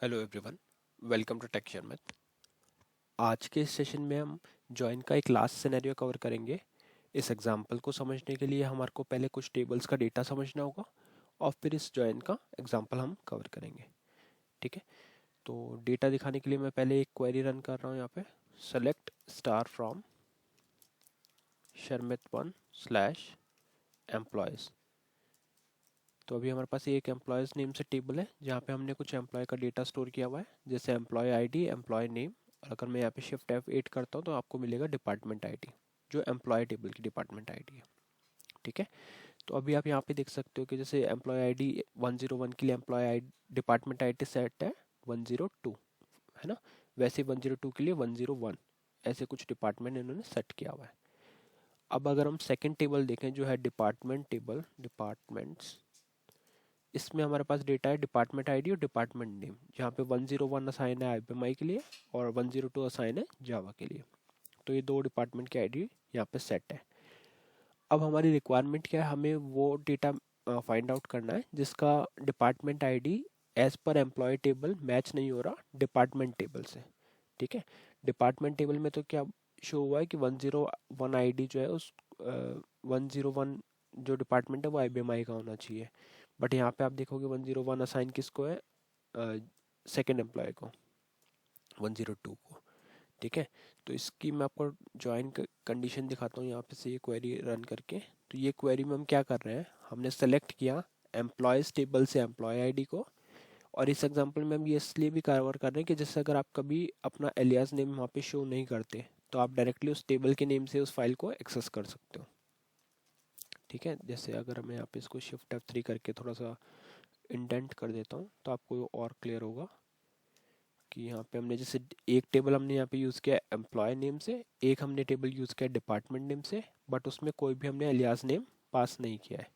Hello everyone, welcome to tech Sharmit. आज के इस सेशन में हम जॉइन का एक लास्ट सिनेरियो कवर करेंगे। इस एग्जांपल को समझने के लिए हमारे को पहले कुछ टेबल्स का डेटा समझना होगा और फिर इस जॉइन का एग्जांपल हम कवर करेंगे। ठीक है, तो डेटा दिखाने के लिए मैं पहले एक क्वेरी रन कर रहा हूँ यहाँ पे। Select star from Sharmit one slash employees. तो अभी हमारे पास एक एम्प्लॉयज़ नेम से टेबल है जहाँ पे हमने कुछ एम्प्लॉय का डेटा स्टोर किया हुआ है, जैसे एम्प्लॉय आईडी, एम्प्लॉय नेम। और अगर मैं यहाँ पे शिफ्ट F8 करता हूँ तो आपको मिलेगा डिपार्टमेंट आईडी, जो एम्प्लॉय टेबल की डिपार्टमेंट आईडी है। ठीक है, तो अभी आप यहाँ पे देख सकते हो कि जैसे एम्प्लॉय आईडी 101 के लिए एम्प्लॉय आई डिपार्टमेंट आईडी सेट है 102, है ना। वैसे 102 के लिए 101, ऐसे कुछ डिपार्टमेंट इन्होंने सेट किया हुआ है। अब अगर हम सेकेंड टेबल देखें जो है डिपार्टमेंट टेबल, डिपार्टमेंट्स, इसमें हमारे पास डेटा है डिपार्टमेंट आईडी और डिपार्टमेंट नेम, जहाँ पे 101 असाइन है आईबीएमआई के लिए और 102 असाइन है जावा के लिए। तो ये दो डिपार्टमेंट की आईडी यहाँ पे सेट है। अब हमारी रिक्वायरमेंट क्या है, हमें वो डेटा फाइंड आउट करना है जिसका डिपार्टमेंट आईडी एज पर एम्प्लॉय टेबल मैच नहीं हो रहा डिपार्टमेंट टेबल से। ठीक है, डिपार्टमेंट टेबल में तो क्या शो हुआ है कि 101 आईडी जो है उस 101 जो डिपार्टमेंट है वो आईबीएमआई का होना चाहिए। बट यहाँ पे आप देखोगे 101 असाइन किसको है, सेकेंड एम्प्लॉय को, 102 को। ठीक है, तो इसकी मैं आपको ज्वाइन कंडीशन दिखाता हूँ यहाँ पे से ये क्वेरी रन करके। तो ये क्वेरी में हम क्या कर रहे हैं, हमने सेलेक्ट किया एम्प्लॉयज़ टेबल से एम्प्लॉय आईडी को। और इस एग्जांपल में हम ये इसलिए भी कवर कर रहे हैं कि जैसे अगर आप कभी अपना एलियास नेम वहाँ पे शो नहीं करते तो आप डायरेक्टली उस टेबल के नेम से उस फाइल को एक्सेस कर सकते हो। ठीक है, जैसे अगर मैं यहाँ पे इसको शिफ्ट F3 करके थोड़ा सा इंडेंट कर देता हूँ तो आपको और क्लियर होगा कि यहाँ पे हमने जैसे एक टेबल हमने यहाँ पे यूज़ किया एम्प्लॉय नेम से, एक हमने टेबल यूज़ किया डिपार्टमेंट नेम से, बट उसमें कोई भी हमने एलियास नेम पास नहीं किया है।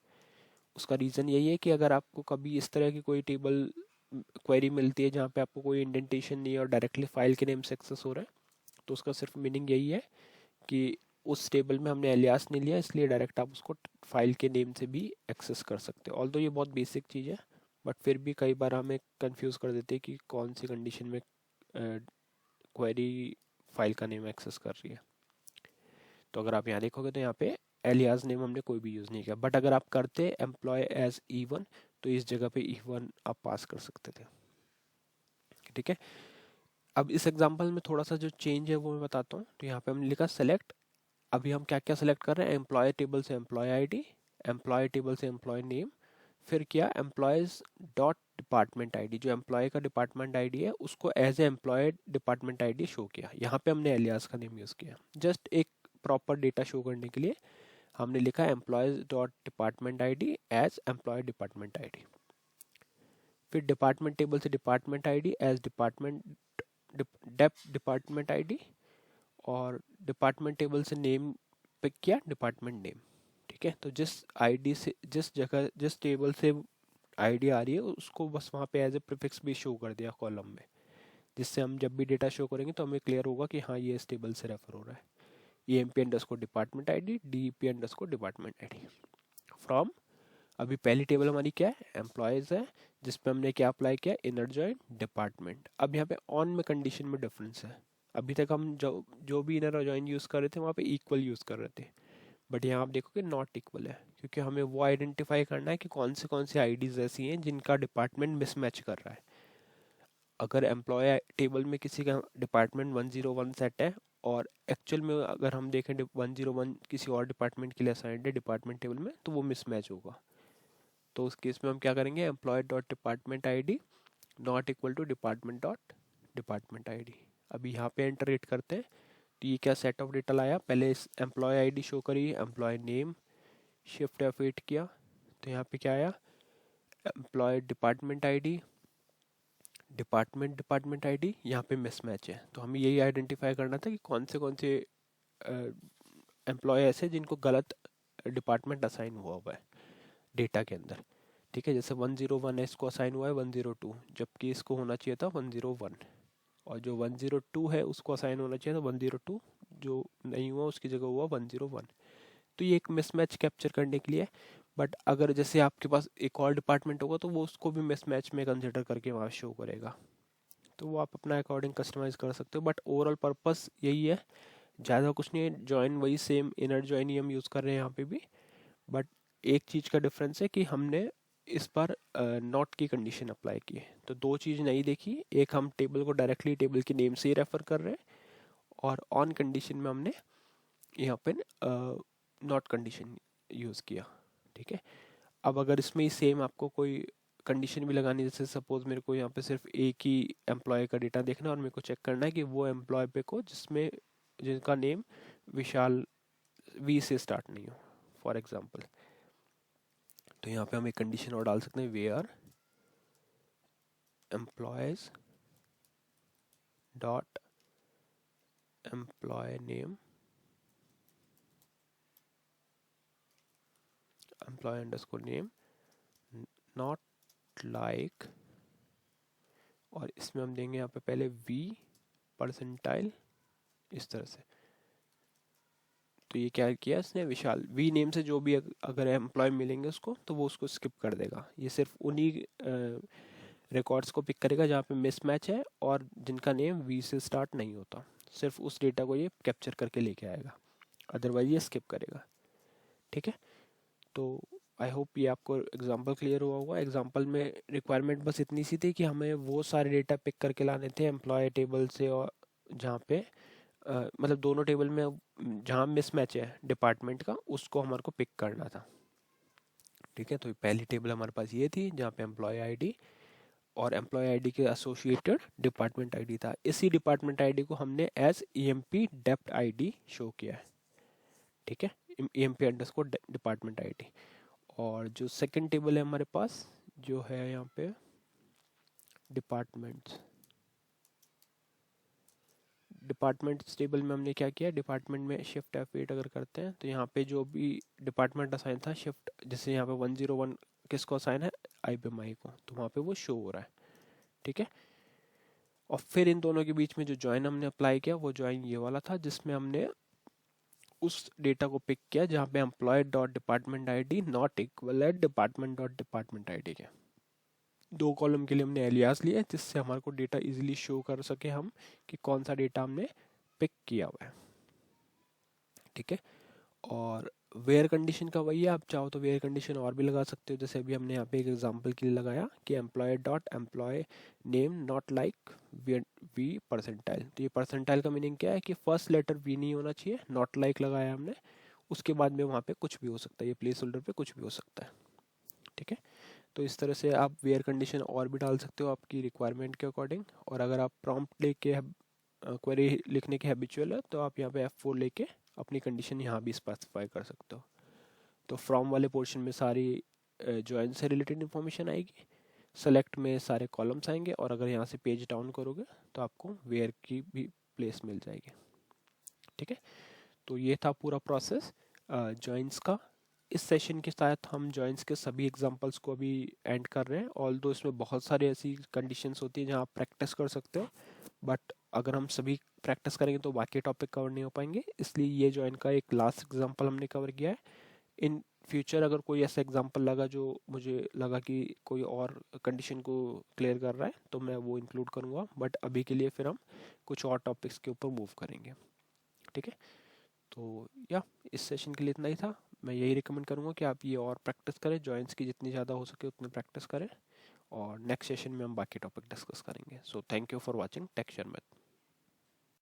उसका रीज़न यही है कि अगर आपको कभी इस तरह की कोई टेबल क्वेरी मिलती है जहाँ पे आपको कोई इंडेंटेशन नहीं है और डायरेक्टली फाइल के नेम से एक्सेस हो रहा है, तो उसका सिर्फ मीनिंग यही है कि उस टेबल में हमने एलियास नहीं लिया, इसलिए डायरेक्ट आप उसको फाइल के नेम से भी एक्सेस कर सकते हो। ऑल्दो ये बहुत बेसिक चीज़ है, बट फिर भी कई बार हमें कंफ्यूज कर देते हैं कि कौन सी कंडीशन में क्वेरी फाइल का नेम एक्सेस कर रही है। तो अगर आप यहाँ देखोगे तो यहाँ पे एलियास नेम हमने कोई भी यूज़ नहीं किया, बट अगर आप करते एम्प्लॉय एज E1 तो इस जगह पे E1 आप पास कर सकते थे। ठीक है, अब इस एग्जांपल में थोड़ा सा जो चेंज है वो मैं बताता हूँ। तो यहाँ पे हमने लिखा सेलेक्ट, अभी हम क्या क्या सेलेक्ट कर रहे हैं, एम्प्लॉय टेबल से एम्प्लॉय आईडी, एम्प्लॉय टेबल से एम्प्लॉय नेम, फिर किया एम्प्लॉयज डॉट डिपार्टमेंट आईडी, जो एम्प्लॉय का डिपार्टमेंट आईडी है उसको as a employee department ID show किया। यहाँ पे हमने एलियास का नेम यूज़ किया जस्ट एक प्रॉपर डेटा शो करने के लिए। हमने लिखा employees dot department ID as employee department ID, फिर डिपार्टमेंट टेबल से department ID as department dep department ID, और डिपार्टमेंट टेबल से नेम पिक किया डिपार्टमेंट नेम। ठीक है, तो जिस आईडी से जिस जगह जिस टेबल से आईडी आ रही है उसको बस वहाँ पे एज ए प्रीफिक्स भी शो कर दिया कॉलम में, जिससे हम जब भी डेटा शो करेंगे तो हमें क्लियर होगा कि हाँ ये इस टेबल से रेफर हो रहा है। E M P underscore department I D, D E P underscore department I D from. अभी पहली टेबल हमारी क्या है, एम्प्लॉयज़ है, जिसपे हमने क्या अप्लाई किया, इनर जॉइन डिपार्टमेंट। अब यहाँ पे ऑन में कंडीशन में डिफरेंस है। अभी तक हम जो जो भी इनर जॉइन यूज़ कर रहे थे वहाँ पे इक्वल यूज़ कर रहे थे, बट यहाँ आप देखोगे नॉट इक्वल है, क्योंकि हमें वो आइडेंटिफाई करना है कि कौन से आईडीज ऐसी हैं जिनका डिपार्टमेंट मिसमैच कर रहा है। अगर एम्प्लॉय टेबल में किसी का डिपार्टमेंट 101 सेट है और एक्चुअल में अगर हम देखें 101 किसी और डिपार्टमेंट के लिए असाइंड है डिपार्टमेंट टेबल में, तो वो मिसमैच होगा। तो उस केस में हम क्या करेंगे, employee dot department I D not equal to department dot department I D. अभी यहाँ पे एंटर रेट करते हैं तो ये क्या सेट ऑफ डेटा लाया, पहले इस एम्प्लॉय आईडी शो करी, एम्प्लॉय नेम, शिफ्ट F8 किया तो यहाँ पे क्या आया, employee department ID, department ID, यहाँ पे मिसमैच है। तो हमें यही आइडेंटिफाई करना था कि कौन से एम्प्लॉय ऐसे जिनको गलत डिपार्टमेंट असाइन हुआ हुआ है डेटा के अंदर। ठीक है, जैसे 101 है इसको असाइन हुआ है 102, जबकि इसको होना चाहिए था 101, और जो 102 है उसको असाइन होना चाहिए था 102, जो नहीं हुआ उसकी जगह हुआ 101। तो ये एक मिसमैच कैप्चर करने के लिए। बट अगर जैसे आपके पास एक और डिपार्टमेंट होगा तो वो उसको भी मिसमैच में कंसिडर करके वहाँ शो करेगा। तो वो आप अपना अकॉर्डिंग कस्टमाइज़ कर सकते हो, बट ओवरऑल पर्पस यही है, ज़्यादा कुछ नहीं है। जॉइन वही सेम इनर जॉइन ही हम यूज़ कर रहे हैं यहाँ पे भी, बट एक चीज़ का डिफरेंस है कि हमने इस बार नॉट की कंडीशन अप्लाई की है। तो दो चीज़ नहीं देखी, एक हम टेबल को डायरेक्टली टेबल के नेम से ही रेफर कर रहे हैं, और ऑन कंडीशन में हमने यहाँ पे नॉट कंडीशन यूज़ किया। ठीक है, अब अगर इसमें ही सेम आपको कोई कंडीशन भी लगानी है, जैसे सपोज मेरे को यहाँ पे सिर्फ एक ही एम्प्लॉय का डेटा देखना है और मेरे को चेक करना है कि वो एम्प्लॉय पे को जिनका नेम विशाल वी से स्टार्ट नहीं हो, फॉर एग्जांपल, तो यहाँ पे हम एक कंडीशन और डाल सकते हैं, where employees dot employee name employee underscore name not like, और इसमें हम देंगे यहाँ पे पहले वी परसेंटाइल, इस तरह से। तो ये क्या किया इसने, विशाल वी नेम से जो भी अगर एम्प्लॉय मिलेंगे उसको, तो वो उसको स्किप कर देगा। ये सिर्फ उन्हीं रिकॉर्ड्स को पिक करेगा जहाँ पे मिसमैच है और जिनका नेम वी से स्टार्ट नहीं होता, सिर्फ उस डेटा को ये कैप्चर करके लेके आएगा, अदरवाइज ये स्किप करेगा। ठीक है, तो आई होप ये आपको एग्जांपल क्लियर हुआ होगा। एग्जांपल में रिक्वायरमेंट बस इतनी सी थी कि हमें वो सारे डेटा पिक करके लाने थे एम्प्लॉय टेबल से, और जहाँ पे मतलब दोनों टेबल में जहाँ मिसमैच है डिपार्टमेंट का, उसको हमारे को पिक करना था। ठीक है, तो पहली टेबल हमारे पास ये थी जहाँ पे एम्प्लॉय आईडी और एम्प्लॉय आईडी के एसोसिएटेड डिपार्टमेंट आईडी था। इसी डिपार्टमेंट आईडी को हमने एज ईएमपी डेप्ट आईडी शो किया है। ठीक है, ईएमपी अंडरस्कोर डिपार्टमेंट आईडी। और जो सेकंड टेबल है हमारे पास, जो है यहाँ पे डिपार्टमेंट्स, डिपार्टमेंट्स टेबल में हमने क्या किया, डिपार्टमेंट में शिफ्ट F8 अगर करते हैं तो यहाँ पे जो भी डिपार्टमेंट असाइन था शिफ्ट, जैसे यहाँ पे 101 किसको असाइन है, IBMI को, तो वहाँ पे वो शो हो रहा है। ठीक है, और फिर इन दोनों के बीच में जो ज्वाइन हमने अप्लाई किया, वो ज्वाइन ये वाला था जिसमें हमने उस डेटा को पिक किया जहाँ पे employee dot department I D not equal at department dot department I D के दो कॉलम के लिए हमने एलियास लिया, जिससे हमारे को डेटा इजीली शो कर सके हम कि कौन सा डेटा हमने पिक किया हुआ है। ठीक है, और वेयर कंडीशन का वही है, आप चाहो तो वेयर कंडीशन और भी लगा सकते हो, जैसे अभी हमने यहाँ पे एक एग्जांपल के लिए लगाया कि employee dot employee name not like V percentile. तो ये परसेंटाइल का मीनिंग क्या है कि फर्स्ट लेटर वी नहीं होना चाहिए, नॉट लाइक लगाया हमने, उसके बाद में वहाँ पे कुछ भी हो सकता है, ये प्लेस होल्डर पे कुछ भी हो सकता है। ठीक है, तो इस तरह से आप वेयर कंडीशन और भी डाल सकते हो आपकी रिक्वायरमेंट के अकॉर्डिंग। और अगर आप प्रॉम्प्ट लेके क्वेरी लिखने के हैबिचुअल है, तो आप यहाँ पे F4 लेके अपनी कंडीशन यहाँ भी स्पेसिफाई कर सकते हो। तो फ्रॉम वाले पोर्शन में सारी ज्वाइन से रिलेटेड इन्फॉर्मेशन आएगी, सेलेक्ट में सारे कॉलम्स आएंगे, और अगर यहाँ से पेज डाउन करोगे तो आपको वेयर की भी प्लेस मिल जाएगी। ठीक है, तो ये था पूरा प्रोसेस जॉइंस का। इस सेशन के साथ हम जॉइंस के सभी एग्जांपल्स को अभी एंड कर रहे हैं। ऑल दो इसमें बहुत सारी ऐसी कंडीशंस होती हैं जहाँ आप प्रैक्टिस कर सकते हो, बट अगर हम सभी प्रैक्टिस करेंगे तो बाकी टॉपिक कवर नहीं हो पाएंगे, इसलिए ये जॉइन का एक लास्ट एग्जांपल हमने कवर किया है। इन फ्यूचर अगर कोई ऐसा एग्जांपल लगा जो मुझे लगा कि कोई और कंडीशन को क्लियर कर रहा है, तो मैं वो इंक्लूड करूँगा, बट अभी के लिए फिर हम कुछ और टॉपिक्स के ऊपर मूव करेंगे। ठीक है, तो या इस सेशन के लिए इतना ही था। मैं यही रिकमेंड करूँगा कि आप ये और प्रैक्टिस करें, जॉइंट्स की जितनी ज़्यादा हो सके उतनी प्रैक्टिस करें, और नेक्स्ट सेशन में हम बाकी टॉपिक डिस्कस करेंगे। So thank you for watching tech share math.